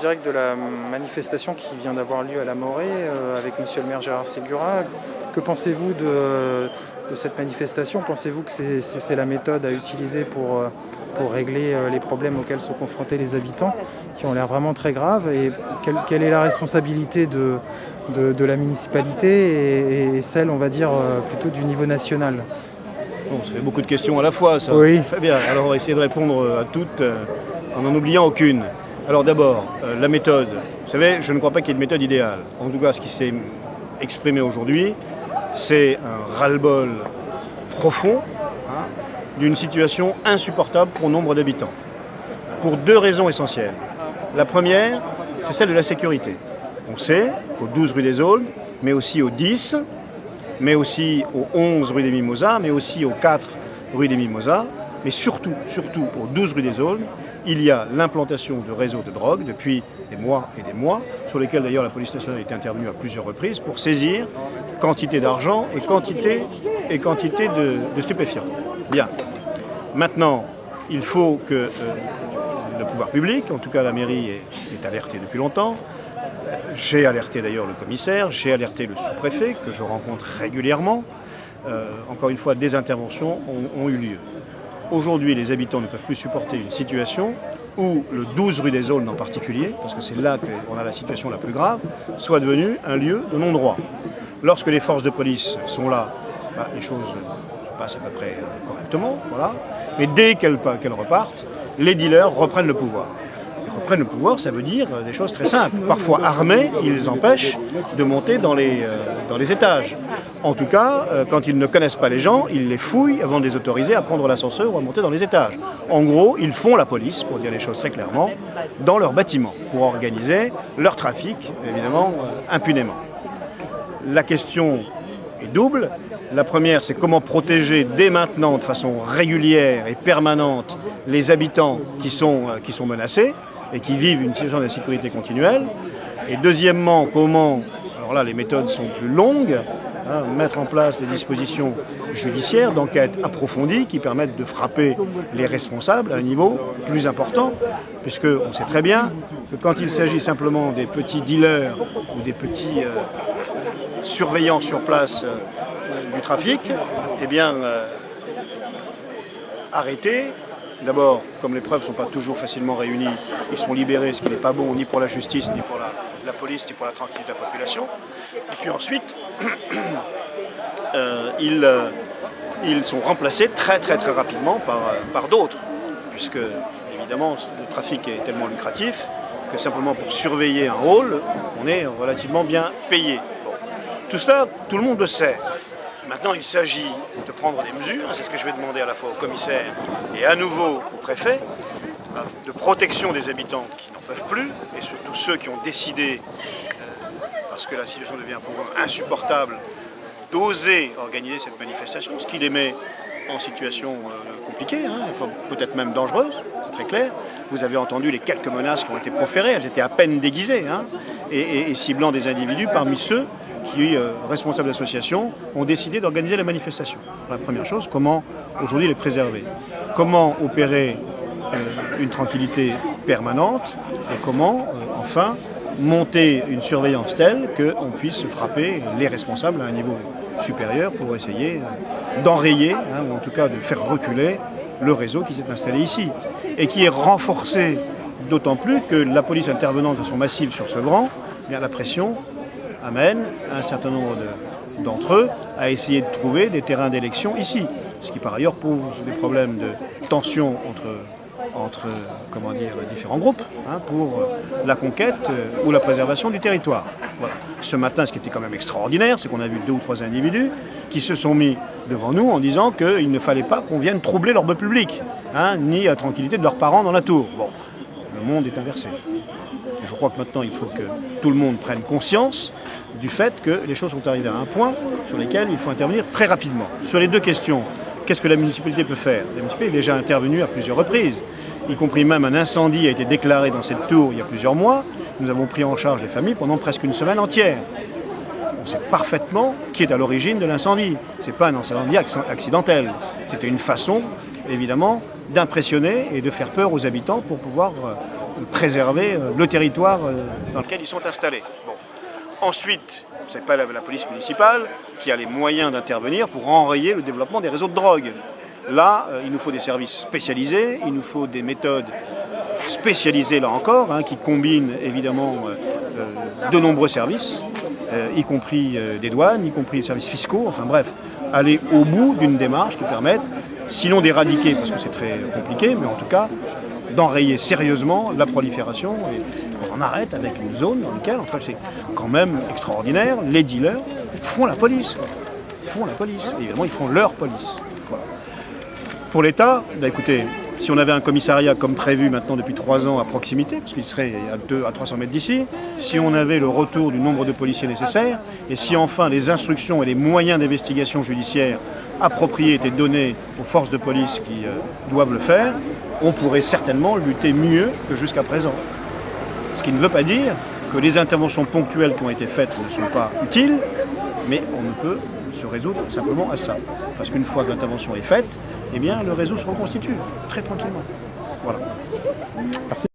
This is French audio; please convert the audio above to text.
direct de la manifestation qui vient d'avoir lieu à la Morée avec monsieur le maire Gérard Ségura. Que pensez-vous de cette manifestation? Pensez-vous que c'est la méthode à utiliser pour régler les problèmes auxquels sont confrontés les habitants, qui ont l'air vraiment très graves? Et quelle est la responsabilité de la municipalité et celle, on va dire, plutôt du niveau national? Bon, ça fait beaucoup de questions à la fois, ça. Oui. Très bien. Alors, on va essayer de répondre à toutes en n'en oubliant aucune. Alors d'abord, la méthode. Vous savez, je ne crois pas qu'il y ait de méthode idéale. En tout cas, ce qui s'est exprimé aujourd'hui, c'est un ras-le-bol profond d'une situation insupportable pour nombre d'habitants. Pour deux raisons essentielles. La première, c'est celle de la sécurité. On sait qu'au 12 rue des Aulnes, mais aussi au 10, mais aussi au 11 rue des Mimosas, mais aussi au 4 rue des Mimosas, mais surtout au 12 rue des Aulnes, il y a l'implantation de réseaux de drogue depuis des mois et des mois, sur lesquels d'ailleurs la police nationale est intervenue à plusieurs reprises pour saisir quantité d'argent et quantité de stupéfiants. Bien. Maintenant, il faut que le pouvoir public, en tout cas la mairie, est alerté depuis longtemps. J'ai alerté d'ailleurs le commissaire, j'ai alerté le sous-préfet, que je rencontre régulièrement. Encore une fois, des interventions ont eu lieu. Aujourd'hui, les habitants ne peuvent plus supporter une situation où le 12 rue des Aulnes en particulier, parce que c'est là qu'on a la situation la plus grave, soit devenu un lieu de non-droit. Lorsque les forces de police sont là, les choses se passent à peu près correctement, voilà. Mais dès qu'elles repartent, les dealers reprennent le pouvoir. Reprennent le pouvoir, ça veut dire des choses très simples. Parfois armés, ils les empêchent de monter dans les étages. En tout cas, quand ils ne connaissent pas les gens, ils les fouillent avant de les autoriser à prendre l'ascenseur ou à monter dans les étages. En gros, ils font la police, pour dire les choses très clairement, dans leur bâtiment, pour organiser leur trafic, évidemment, impunément. La question est double. La première, c'est comment protéger dès maintenant, de façon régulière et permanente, les habitants qui sont menacés et qui vivent une situation d'insécurité continuelle. Et deuxièmement, comment, alors là les méthodes sont plus longues, mettre en place des dispositions judiciaires, d'enquête approfondie qui permettent de frapper les responsables à un niveau plus important, puisqu'on sait très bien que quand il s'agit simplement des petits dealers ou des petits surveillants sur place du trafic, eh bien, arrêtés. D'abord, comme les preuves ne sont pas toujours facilement réunies, ils sont libérés, ce qui n'est pas bon ni pour la justice, ni pour la police, ni pour la tranquillité de la population. Et puis ensuite, ils sont remplacés très rapidement par d'autres, puisque évidemment le trafic est tellement lucratif que simplement pour surveiller un hall, on est relativement bien payé. Bon. Tout cela, tout le monde le sait. Maintenant, il s'agit de prendre des mesures, c'est ce que je vais demander à la fois au commissaire et à nouveau au préfet, de protection des habitants qui n'en peuvent plus, et surtout ceux qui ont décidé, parce que la situation devient pour eux insupportable, d'oser organiser cette manifestation, ce qui les met en situation compliquée, peut-être même dangereuse, c'est très clair. Vous avez entendu les quelques menaces qui ont été proférées, elles étaient à peine déguisées, et ciblant des individus parmi ceux qui, responsables d'associations, ont décidé d'organiser la manifestation. La première chose, comment aujourd'hui les préserver? Comment opérer une tranquillité permanente? Et comment, enfin, monter une surveillance telle qu'on puisse frapper les responsables à un niveau supérieur pour essayer d'enrayer, ou en tout cas de faire reculer le réseau qui s'est installé ici et qui est renforcé d'autant plus que la police intervenant de façon massive sur Sevran, bien la pression amène un certain nombre d'entre eux à essayer de trouver des terrains d'élection ici, ce qui par ailleurs pose des problèmes de tension entre différents groupes pour la conquête ou la préservation du territoire. Voilà. Ce matin, ce qui était quand même extraordinaire, c'est qu'on a vu 2 ou 3 individus qui se sont mis devant nous en disant qu'il ne fallait pas qu'on vienne troubler l'ordre public, ni la tranquillité de leurs parents dans la tour. Bon, le monde est inversé. Et je crois que maintenant, il faut que tout le monde prenne conscience du fait que les choses sont arrivées à un point sur lesquels il faut intervenir très rapidement. Sur les deux questions, qu'est-ce que la municipalité peut faire? La municipalité est déjà intervenue à plusieurs reprises, y compris même un incendie a été déclaré dans cette tour il y a plusieurs mois. Nous avons pris en charge les familles pendant presque une semaine entière. On sait parfaitement qui est à l'origine de l'incendie. Ce n'est pas un incendie accidentel. C'était une façon, évidemment, d'impressionner et de faire peur aux habitants pour pouvoir préserver le territoire dans lequel ils sont installés. Bon. Ensuite, ce n'est pas la police municipale qui a les moyens d'intervenir pour enrayer le développement des réseaux de drogue. Là, il nous faut des services spécialisés, il nous faut des méthodes spécialisées là encore, qui combinent évidemment de nombreux services, y compris des douanes, y compris des services fiscaux, enfin bref, aller au bout d'une démarche qui permette, sinon d'éradiquer, parce que c'est très compliqué, mais en tout cas d'enrayer sérieusement la prolifération et qu'on en arrête avec une zone dans laquelle, enfin c'est quand même extraordinaire, les dealers font la police. Ils font la police. Et évidemment, ils font leur police. Voilà. Pour l'État, écoutez, si on avait un commissariat comme prévu maintenant depuis 3 ans à proximité, parce qu'il serait à 200 à 300 mètres d'ici, si on avait le retour du nombre de policiers nécessaires, et si enfin les instructions et les moyens d'investigation judiciaire appropriés étaient donnés aux forces de police qui doivent le faire, on pourrait certainement lutter mieux que jusqu'à présent. Ce qui ne veut pas dire que les interventions ponctuelles qui ont été faites ne sont pas utiles, mais on ne peut se résoudre simplement à ça. Parce qu'une fois que l'intervention est faite, eh bien, le réseau se reconstitue très tranquillement. Voilà. Merci.